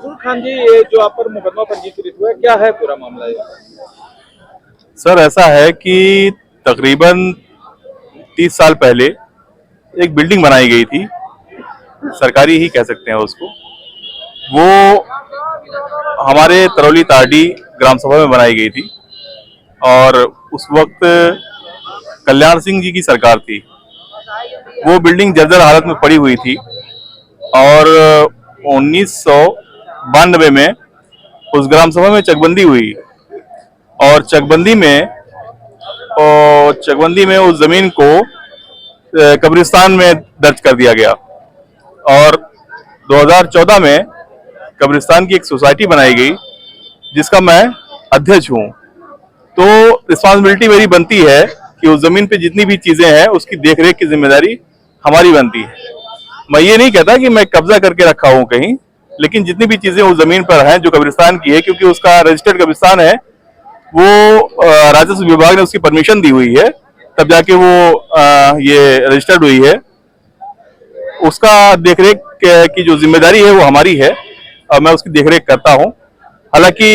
मसूद खान जी, ये जो आप पर मुकदमा पंजीकृत हुआ है, क्या है पूरा मामला ये? सर ऐसा है कि तकरीबन 30 साल पहले एक बिल्डिंग बनाई गई थी, सरकारी ही कह सकते हैं उसको। वो हमारे तरौली तारडी ग्राम सभा में बनाई गई थी और उस वक्त कल्याण सिंह जी की सरकार थी। वो बिल्डिंग जर्जर हालत में पड़ी हुई थी और 1992 में उस ग्राम सभा में चकबंदी हुई और चकबंदी में उस जमीन को कब्रिस्तान में दर्ज कर दिया गया और 2014 में कब्रिस्तान की एक सोसाइटी बनाई गई जिसका मैं अध्यक्ष हूं। तो रिस्पॉन्सिबिलिटी मेरी बनती है कि उस जमीन पे जितनी भी चीजें हैं उसकी देखरेख की जिम्मेदारी हमारी बनती है। मैं ये नहीं कहता कि मैं कब्जा करके रखा हूं कहीं, लेकिन जितनी भी चीजें उस जमीन पर हैं जो कब्रिस्तान की है, क्योंकि उसका रजिस्टर्ड कब्रिस्तान है, वो राजस्व विभाग ने उसकी परमिशन दी हुई है, तब जाके वो ये रजिस्टर्ड हुई है। उसका देखरेख की जो जिम्मेदारी है वो हमारी है और मैं उसकी देखरेख करता हूं। हालांकि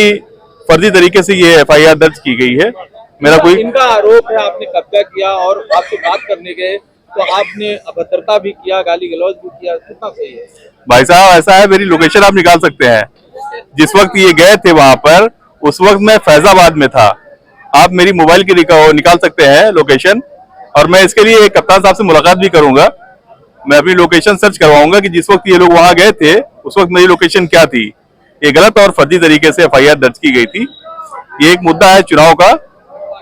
फर्जी तरीके से ये एफआईआर दर्ज की गई है। मेरा कोई इनका आरोप है आपने कब्जा किया और आपसे बात करने गए तो आपने अभद्रता भी किया, गाली गलौज भी किया, कितना सही है? भाई साहब ऐसा है, मेरी लोकेशन आप निकाल सकते हैं। जिस वक्त ये गए थे वहां पर, उस वक्त मैं फैजाबाद में था। आप मेरी मोबाइल की निकाल सकते हैं लोकेशन, और मैं इसके लिए कप्तान साहब से मुलाकात भी करूंगा। मैं अपनी लोकेशन सर्च करवाऊंगा कि जिस वक्त ये लोग वहां गए थे उस वक्त मेरी लोकेशन क्या थी। ये गलत और फर्जी तरीके से एफआईआर दर्ज की गई थी। ये एक मुद्दा है चुनाव का,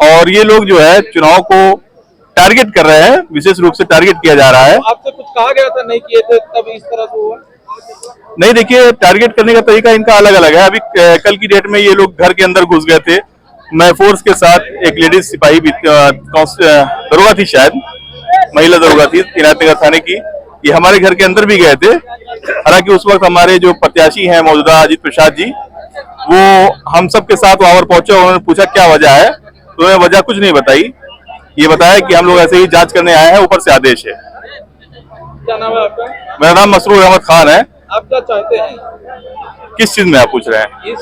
और ये लोग जो है चुनाव को टारगेट कर रहे हैं, विशेष रूप से टारगेट किया जा रहा है। तो आपसे कुछ कहा गया था नहीं किए थे तब इस तरह से हुआ? नहीं, देखिए टारगेट करने का तरीका इनका अलग अलग है। अभी कल की डेट में ये लोग घर के अंदर घुस गए थे। मैं फोर्स के साथ, एक लेडीज सिपाही दरोगा थी, शायद महिला दरोगा थी इनायतनगर थाने की, ये हमारे घर के अंदर भी गए थे। हालांकि उस वक्त हमारे जो प्रत्याशी हैं मौजूदा अजीत प्रसाद जी, वो हम सब के साथ वहां पर पहुंचे। उन्होंने पूछा क्या वजह है, तो उन्होंने वजह कुछ नहीं बताई। ये बताया कि हम लोग ऐसे ही जांच करने आए हैं, ऊपर से आदेश है। क्या नाम है आपका? मेरा नाम मसरूर अहमद खान है। आप क्या चाहते हैं? किस चीज में आप पूछ रहे हैं? इस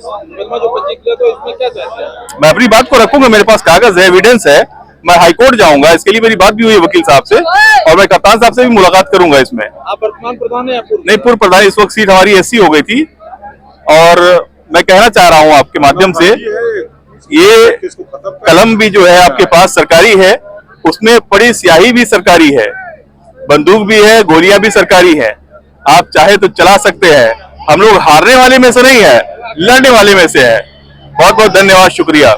मुकदमा जो पंजीकृत है इसमें क्या चाहते हैं? मैं अपनी बात को रखूंगा, मेरे पास कागज है, एविडेंस है। मैं हाईकोर्ट जाऊंगा, इसके लिए मेरी बात भी हुई वकील साहब से, और मैं कप्तान साहब से भी मुलाकात करूंगा इसमें। आप वर्तमान प्रधान है या पूर्व? नहीं, पूर्व प्रधान। इस वक्त सीट हमारी एससी हो गई थी, और मैं कहना चाह रहा हूं आपके माध्यम से, ये कलम भी जो है आपके पास सरकारी है, उसमें पड़ी स्याही भी सरकारी है, बंदूक भी है, गोलियां भी सरकारी है। आप चाहे तो चला सकते हैं। हम लोग हारने वाले में से नहीं है, लड़ने वाले में से है। बहुत बहुत धन्यवाद, शुक्रिया।